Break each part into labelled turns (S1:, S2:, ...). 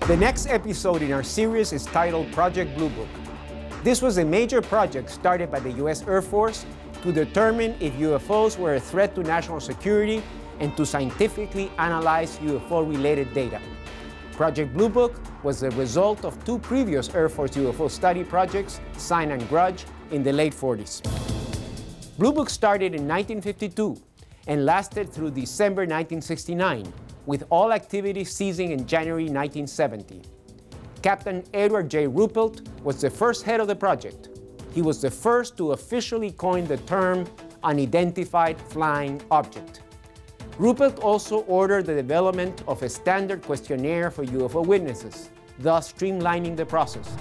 S1: The next episode in our series is titled Project Blue Book. This was a major project started by the U.S. Air Force to determine if UFOs were a threat to national security and to scientifically analyze UFO-related data. Project Blue Book was the result of two previous Air Force UFO study projects, Sign and Grudge, in the late 40s. Blue Book started in 1952 and lasted through December 1969, with all activities ceasing in January 1970. Captain Edward J. Ruppelt was the first head of the project. He was the first to officially coin the term unidentified flying object. Ruppelt also ordered the development of a standard questionnaire for UFO witnesses, thus streamlining the process.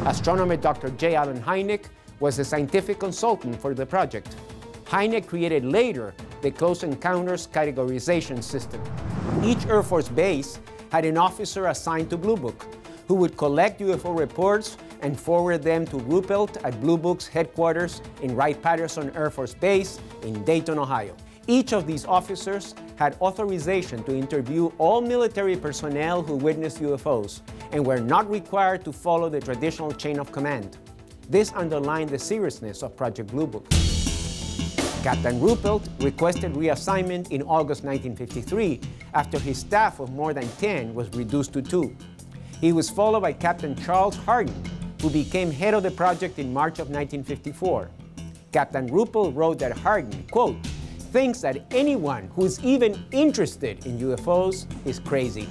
S1: Astronomer Dr. J. Allen Hynek was a scientific consultant for the project. Hynek created later the Close Encounters categorization system. Each Air Force base had an officer assigned to Blue Book, who would collect UFO reports and forward them to Ruppelt at Blue Book's headquarters in Wright-Patterson Air Force Base in Dayton, Ohio. Each of these officers had authorization to interview all military personnel who witnessed UFOs and were not required to follow the traditional chain of command. This underlined the seriousness of Project Blue Book. Captain Ruppelt requested reassignment in August 1953 after his staff of more than 10 was reduced to 2. He was followed by Captain Charles Hardin, who became head of the project in March of 1954. Captain Ruppelt wrote that Hardin, quote, thinks that anyone who's even interested in UFOs is crazy.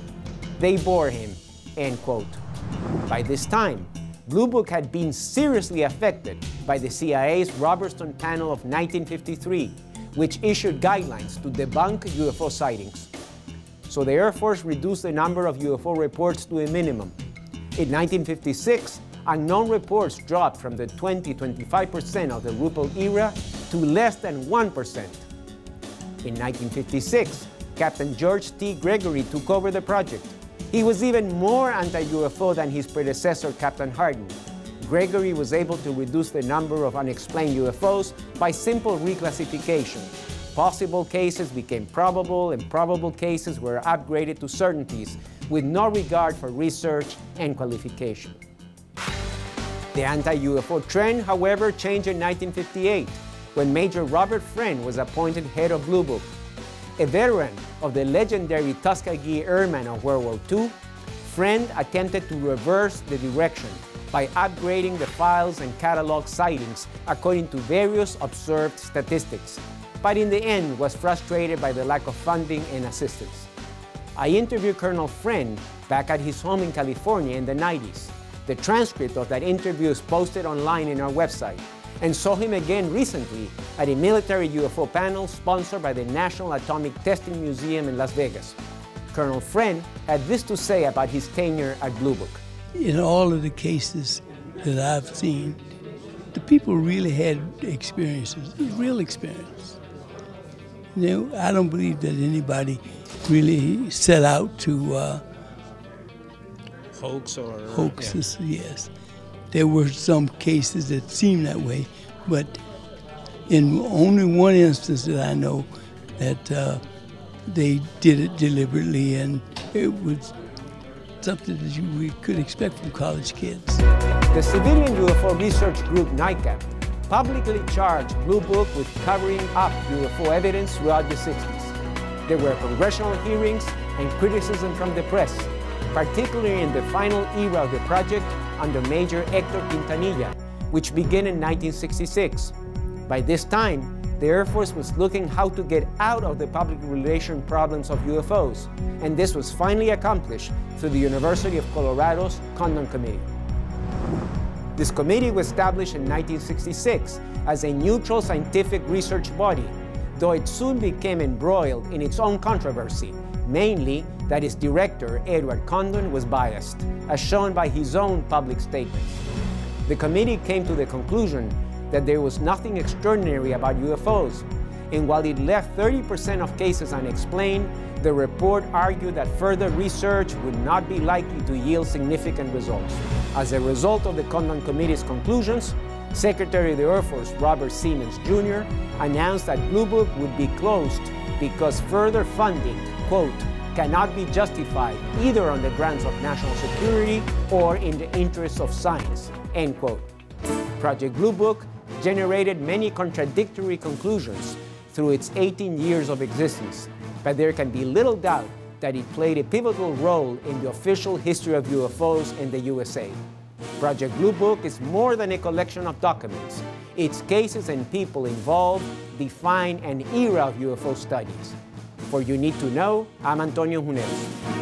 S1: They bore him, end quote. By this time, Blue Book had been seriously affected by the CIA's Robertson Panel of 1953, which issued guidelines to debunk UFO sightings. So the Air Force reduced the number of UFO reports to a minimum. In 1956, unknown reports dropped from the 20–25% of the Ruppelt era to less than 1%. In 1956, Captain George T. Gregory took over the project. He was even more anti-UFO than his predecessor, Captain Hardin. Gregory was able to reduce the number of unexplained UFOs by simple reclassification. Possible cases became probable, and probable cases were upgraded to certainties with no regard for research and qualification. The anti-UFO trend, however, changed in 1958, when Major Robert Friend was appointed head of Blue Book. A veteran of the legendary Tuskegee Airmen of World War II, Friend attempted to reverse the direction by upgrading the files and catalog sightings according to various observed statistics, but in the end was frustrated by the lack of funding and assistance. I interviewed Colonel Friend back at his home in California in the 90s. The transcript of that interview is posted online in our website, and saw him again recently at a military UFO panel sponsored by the National Atomic Testing Museum in Las Vegas. Colonel Friend had this to say about his tenure at Blue Book.
S2: In all of the cases that I've seen, the people really had experiences, real experience. You know, I don't believe that anybody really set out to hoaxes, yeah. Yes. There were some cases that seemed that way, but in only one instance that I know that they did it deliberately, and it was something that we could expect from college kids.
S1: The civilian UFO research group NICAP publicly charged Blue Book with covering up UFO evidence throughout the 60s. There were congressional hearings and criticism from the press, particularly in the final era of the project under Major Hector Quintanilla, which began in 1966. By this time, the Air Force was looking how to get out of the public relations problems of UFOs, and this was finally accomplished through the University of Colorado's Condon Committee. This committee was established in 1966 as a neutral scientific research body, though it soon became embroiled in its own controversy, mainly that its director, Edward Condon, was biased, as shown by his own public statements. The committee came to the conclusion that there was nothing extraordinary about UFOs, and while it left 30% of cases unexplained, the report argued that further research would not be likely to yield significant results. As a result of the Condon Committee's conclusions, Secretary of the Air Force Robert Siemens Jr. announced that Blue Book would be closed because further funding, quote, cannot be justified either on the grounds of national security or in the interests of science, end quote. Project Blue Book generated many contradictory conclusions through its 18 years of existence, but there can be little doubt that it played a pivotal role in the official history of UFOs in the USA. Project Blue Book is more than a collection of documents. Its cases and people involved define an era of UFO studies. For You Need to Know, I'm Antonio Huneros.